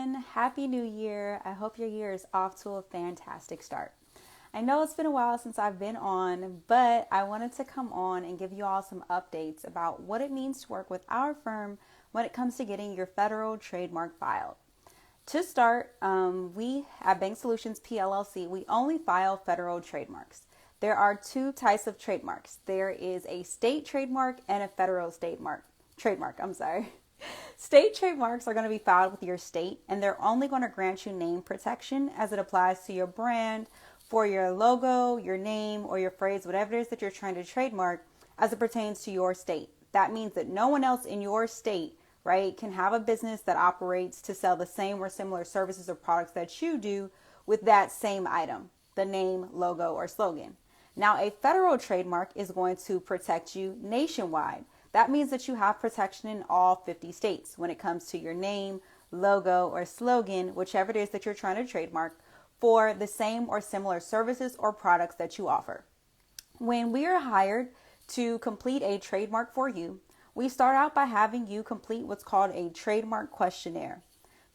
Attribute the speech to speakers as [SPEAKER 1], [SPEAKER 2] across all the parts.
[SPEAKER 1] everyone. Happy New Year. I hope your year is off to a fantastic start. I know it's been a while since I've been on, but I wanted to come on and give you all some updates about what it means to work with our firm when it comes to getting your federal trademark filed. To start, we at Bank Solutions PLLC, we only file federal trademarks. There are two types of trademarks. There is a state trademark and a federal trademark. State trademarks are going to be filed with your state, and they're only going to grant you name protection as it applies to your brand, for your logo, your name, or your phrase, whatever it is that you're trying to trademark as it pertains to your state. That means that no one else in your state, right, can have a business that operates to sell the same or similar services or products that you do with that same item, the name, logo, or slogan. Now, a federal trademark is going to protect you nationwide. That means that you have protection in all 50 states when it comes to your name, logo, or slogan, whichever it is that you're trying to trademark, for the same or similar services or products that you offer. When we are hired to complete a trademark for you, we start out by having you complete what's called a trademark questionnaire.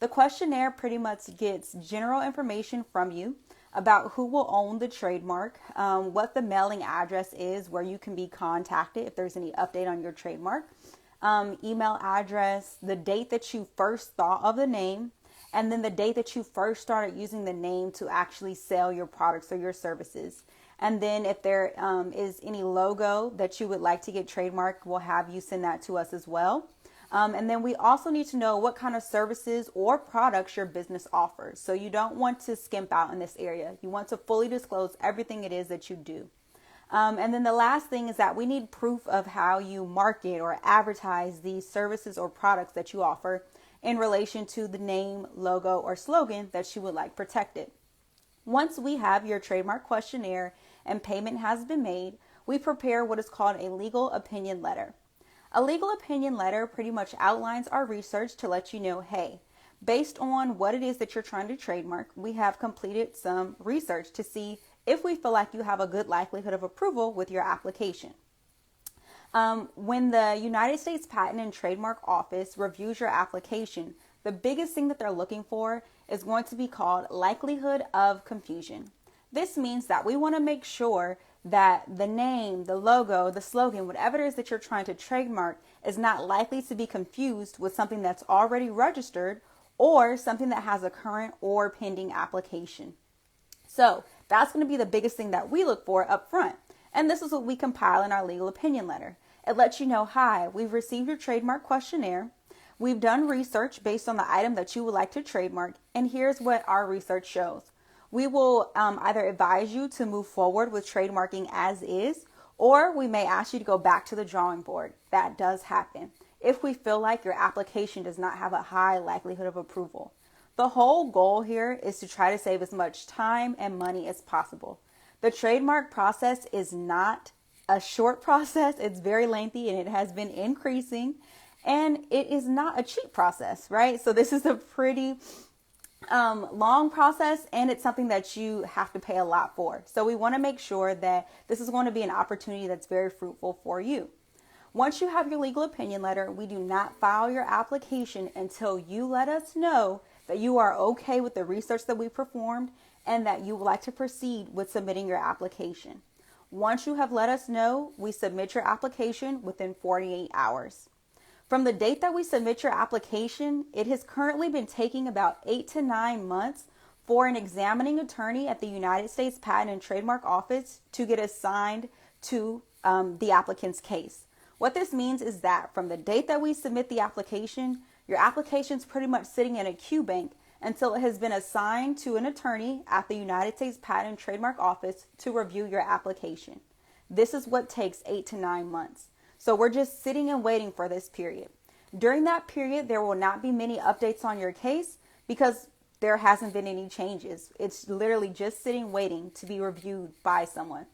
[SPEAKER 1] The questionnaire pretty much gets general information from you about who will own the trademark, what the mailing address is where you can be contacted if there's any update on your trademark, email address, the date that you first thought of the name, and then the date that you first started using the name to actually sell your products or your services. And then if there is any logo that you would like to get trademarked, we'll have you send that to us as well. And then we also need to know what kind of services or products your business offers. So you don't want to skimp out in this area. You want to fully disclose everything it is that you do. And then the last thing is that we need proof of how you market or advertise these services or products that you offer in relation to the name, logo, or slogan that you would like protected. Once we have your trademark questionnaire and payment has been made, we prepare what is called a legal opinion letter. A legal opinion letter pretty much outlines our research to let you know, hey, based on what it is that you're trying to trademark, we have completed some research to see if we feel like you have a good likelihood of approval with your application. When the United States Patent and Trademark Office reviews your application, the biggest thing that they're looking for is going to be called likelihood of confusion. This means that we want to make sure that the name, the logo, the slogan, whatever it is that you're trying to trademark is not likely to be confused with something that's already registered or something that has a current or pending application. So that's going to be the biggest thing that we look for up front. And this is what we compile in our legal opinion letter. It lets you know, hi, we've received your trademark questionnaire. We've done research based on the item that you would like to trademark. And here's what our research shows. We will either advise you to move forward with trademarking as is, or we may ask you to go back to the drawing board. That does happen if we feel like your application does not have a high likelihood of approval. The whole goal here is to try to save as much time and money as possible. The trademark process is not a short process. It's very lengthy and it has been increasing, and it is not a cheap process, right? So this is a pretty long process, and it's something that you have to pay a lot for. So we want to make sure that this is going to be an opportunity that's very fruitful for you. Once you have your legal opinion letter, we do not file your application until you let us know that you are okay with the research that we performed and that you would like to proceed with submitting your application. Once you have let us know, we submit your application within 48 hours. From the date that we submit your application, it has currently been taking about 8 to 9 months for an examining attorney at the United States Patent and Trademark Office to get assigned to the applicant's case. What this means is that from the date that we submit the application, your application is pretty much sitting in a queue bank until it has been assigned to an attorney at the United States Patent and Trademark Office to review your application. This is what takes 8 to 9 months. So we're just sitting and waiting for this period. During that period, there will not be many updates on your case because there hasn't been any changes. It's literally just sitting waiting to be reviewed by someone.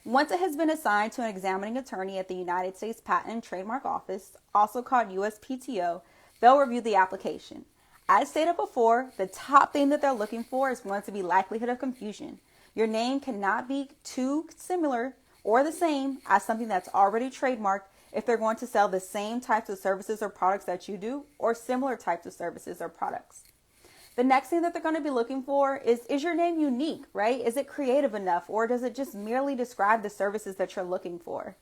[SPEAKER 1] Once it has been assigned to an examining attorney at the United States Patent and Trademark Office, also called USPTO, they'll review the application. As stated before, the top thing that they're looking for is going to be likelihood of confusion. Your name cannot be too similar or the same as something that's already trademarked if they're going to sell the same types of services or products that you do or similar types of services or products. The next thing that they're going to be looking for is your name unique, right? Is it creative enough, or does it just merely describe the services that you're looking for?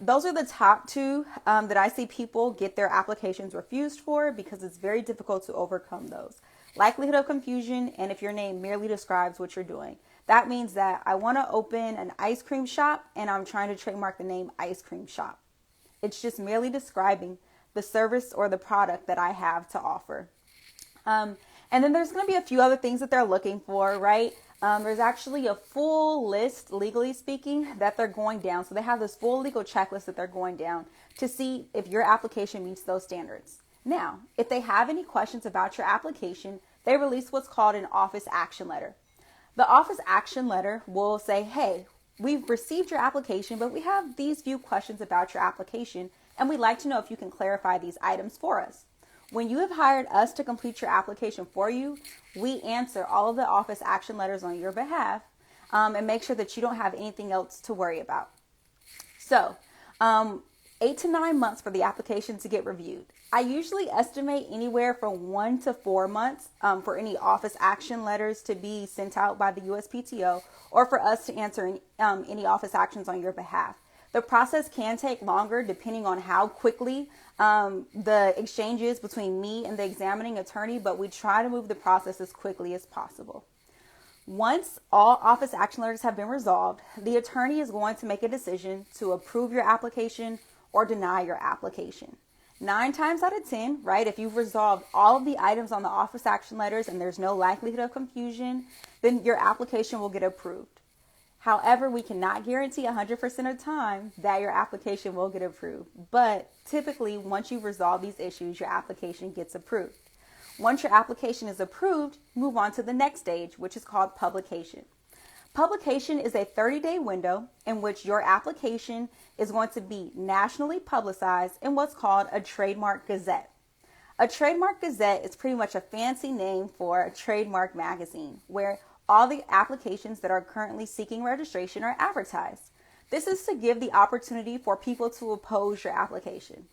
[SPEAKER 1] Those are the top two that I see people get their applications refused for, because it's very difficult to overcome those. Likelihood of confusion, and if your name merely describes what you're doing. That means that I want to open an ice cream shop and I'm trying to trademark the name ice cream shop. It's just merely describing the service or the product that I have to offer. And then there's going to be a few other things that they're looking for, right? There's actually a full list, legally speaking, that they're going down. So they have this full legal checklist that they're going down to see if your application meets those standards. Now, if they have any questions about your application, they release what's called an office action letter. The office action letter will say, hey, we've received your application, but we have these few questions about your application, and we'd like to know if you can clarify these items for us. When you have hired us to complete your application for you, we answer all of the office action letters on your behalf and make sure that you don't have anything else to worry about. So, 8 to 9 months for the application to get reviewed. I usually estimate anywhere from 1 to 4 months for any office action letters to be sent out by the USPTO, or for us to answer any office actions on your behalf. The process can take longer depending on how quickly the exchange is between me and the examining attorney, but we try to move the process as quickly as possible. Once all office action letters have been resolved, the attorney is going to make a decision to approve your application or deny your application. 9 times out of 10, right, if you've resolved all of the items on the office action letters and there's no likelihood of confusion, then your application will get approved. However, we cannot guarantee 100% of the time that your application will get approved. But typically, once you resolve these issues, your application gets approved. Once your application is approved, move on to the next stage, which is called publication. Publication is a 30-day window in which your application is going to be nationally publicized in what's called a trademark gazette. A trademark gazette is pretty much a fancy name for a trademark magazine, where all the applications that are currently seeking registration are advertised. This is to give the opportunity for people to oppose your application.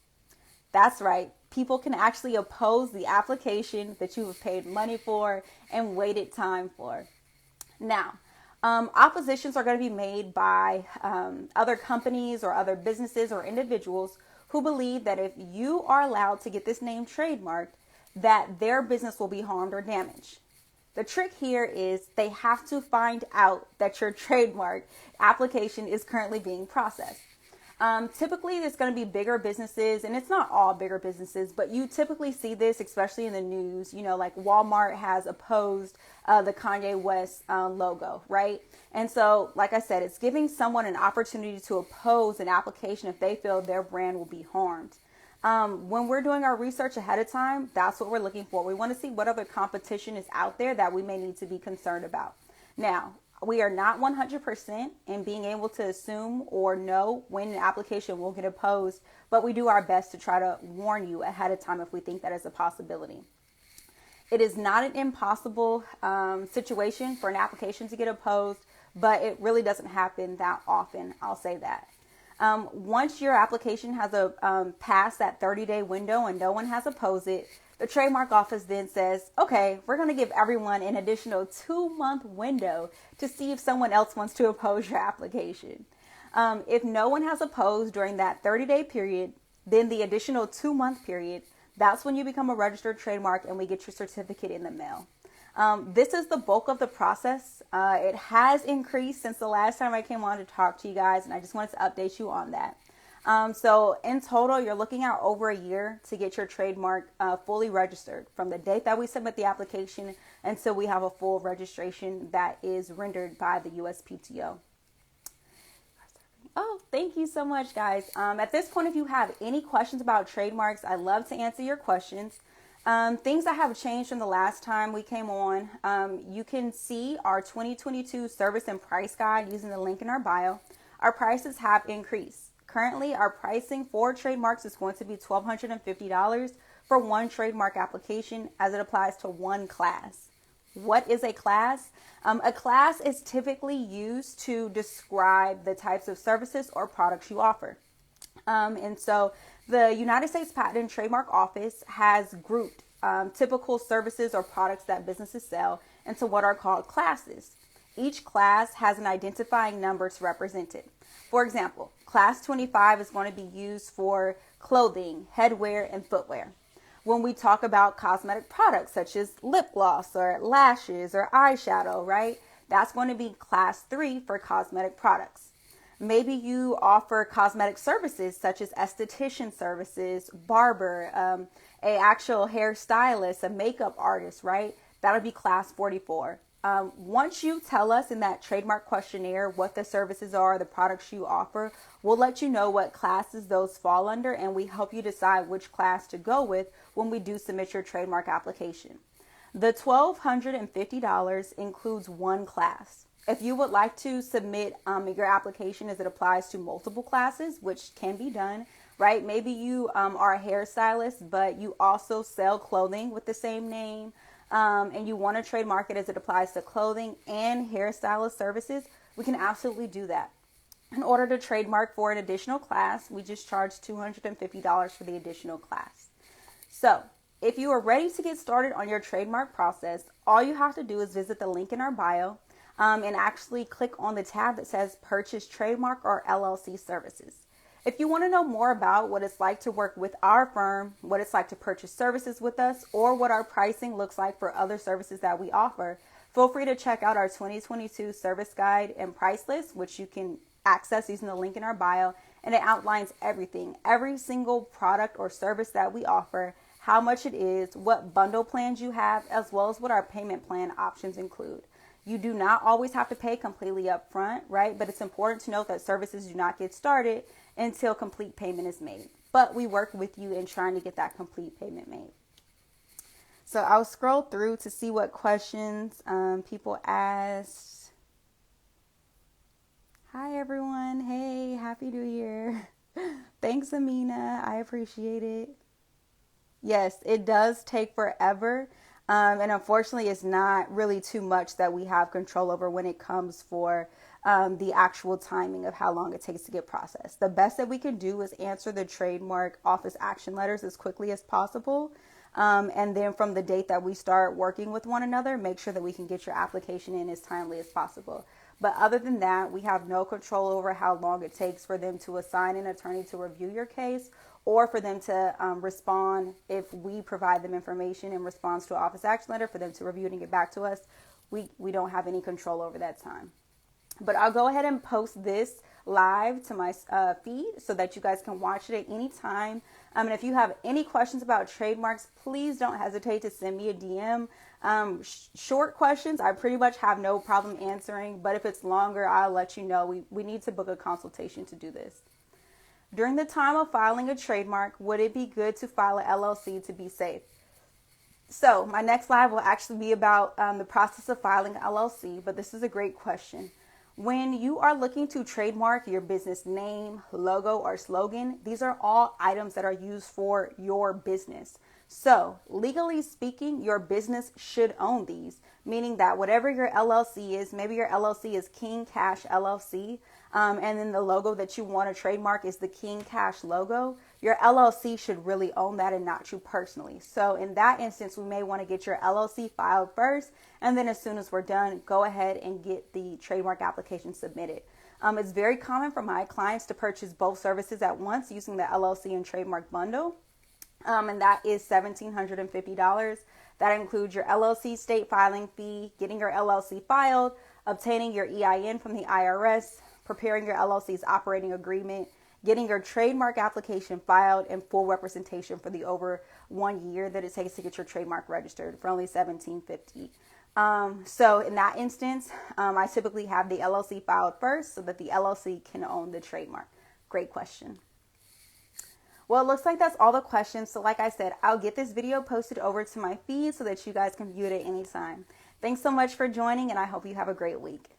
[SPEAKER 1] That's right. People can actually oppose the application that you have paid money for and waited time for. Now, oppositions are going to be made by other companies or other businesses or individuals who believe that if you are allowed to get this name trademarked, that their business will be harmed or damaged. The trick here is they have to find out that your trademark application is currently being processed. Typically, there's going to be bigger businesses, and it's not all bigger businesses, but you typically see this, especially in the news. You know, like Walmart has opposed the Kanye West logo, right? And so, like I said, it's giving someone an opportunity to oppose an application if they feel their brand will be harmed. When we're doing our research ahead of time, that's what we're looking for. We want to see what other competition is out there that we may need to be concerned about. Now, we are not 100% in being able to assume or know when an application will get opposed, but we do our best to try to warn you ahead of time if we think that is a possibility. It is not an impossible situation for an application to get opposed, but it really doesn't happen that often. I'll say that. Once your application has passed that 30-day window and no one has opposed it, the trademark office then says, okay, we're going to give everyone an additional 2-month window to see if someone else wants to oppose your application. If no one has opposed during that 30-day period, then the additional 2-month period, that's when you become a registered trademark and we get your certificate in the mail. This is the bulk of the process. It has increased since the last time I came on to talk to you guys, and I just wanted to update you on that. So in total, you're looking at over a year to get your trademark fully registered from the date that we submit the application until we have a full registration that is rendered by the USPTO. Oh, thank you so much, guys. At this point, if you have any questions about trademarks, I'd love to answer your questions. Things that have changed from the last time we came on, you can see our 2022 service and price guide using the link in our bio. Our prices have increased. Currently, our pricing for trademarks is going to be $1,250 for one trademark application as it applies to one class. What is a class? A class is typically used to describe the types of services or products you offer. And so the United States Patent and Trademark Office has grouped typical services or products that businesses sell into what are called classes. Each class has an identifying number to represent it. For example, class 25 is going to be used for clothing, headwear, and footwear. When we talk about cosmetic products such as lip gloss or lashes or eyeshadow, right? That's going to be class 3 for cosmetic products. Maybe you offer cosmetic services such as esthetician services, barber, a actual hairstylist, a makeup artist, right? That'll be class 44. Once you tell us in that trademark questionnaire what the services are, the products you offer, we'll let you know what classes those fall under, and we help you decide which class to go with when we do submit your trademark application. The $1,250 includes one class. If you would like to submit your application as it applies to multiple classes, which can be done, right? Maybe you are a hairstylist, but you also sell clothing with the same name, and you want to trademark it as it applies to clothing and hairstylist services, we can absolutely do that. In order to trademark for an additional class, we just charge $250 for the additional class. So if you are ready to get started on your trademark process, all you have to do is visit the link in our bio and actually click on the tab that says Purchase Trademark or LLC Services. If you want to know more about what it's like to work with our firm, what it's like to purchase services with us, or what our pricing looks like for other services that we offer, feel free to check out our 2022 service guide and price list, which you can access using the link in our bio, and it outlines everything, every single product or service that we offer, how much it is, what bundle plans you have, as well as what our payment plan options include. You do not always have to pay completely up front, right? But it's important to note that services do not get started until complete payment is made. But we work with you in trying to get that complete payment made. So I'll scroll through to see what questions people asked. Hi, everyone. Hey, Happy New Year. Thanks, Amina. I appreciate it. Yes, it does take forever. And unfortunately, it's not really too much that we have control over when it comes for the actual timing of how long it takes to get processed. The best that we can do is answer the trademark office action letters as quickly as possible. And then from the date that we start working with one another, make sure that we can get your application in as timely as possible. But other than that, we have no control over how long it takes for them to assign an attorney to review your case, or for them to respond if we provide them information in response to an office action letter, for them to review it and get back to us. We don't have any control over that time. But I'll go ahead and post this live to my feed so that you guys can watch it at any time. And if you have any questions about trademarks, please don't hesitate to send me a DM. Short questions, I pretty much have no problem answering. But if it's longer, I'll let you know. We need to book a consultation to do this. During the time of filing a trademark, would it be good to file an LLC to be safe? So my next live will actually be about the process of filing an LLC, but this is a great question. When you are looking to trademark your business name, logo, or slogan, these are all items that are used for your business. So legally speaking, your business should own these, meaning that whatever your LLC is, maybe your LLC is King Cash LLC, and then the logo that you want to trademark is the King Cash logo, your LLC should really own that and not you personally. So in that instance, we may want to get your LLC filed first, and then as soon as we're done, go ahead and get the trademark application submitted. It's very common for my clients to purchase both services at once using the LLC and trademark bundle, and that is $1,750. That includes your LLC state filing fee, getting your LLC filed, obtaining your EIN from the IRS, preparing your LLC's operating agreement, getting your trademark application filed, and full representation for the over 1 year that it takes to get your trademark registered for only $1,750. So in that instance, I typically have the LLC filed first so that the LLC can own the trademark. Great question. Well, it looks like that's all the questions. So like I said, I'll get this video posted over to my feed so that you guys can view it at any time. Thanks so much for joining, and I hope you have a great week.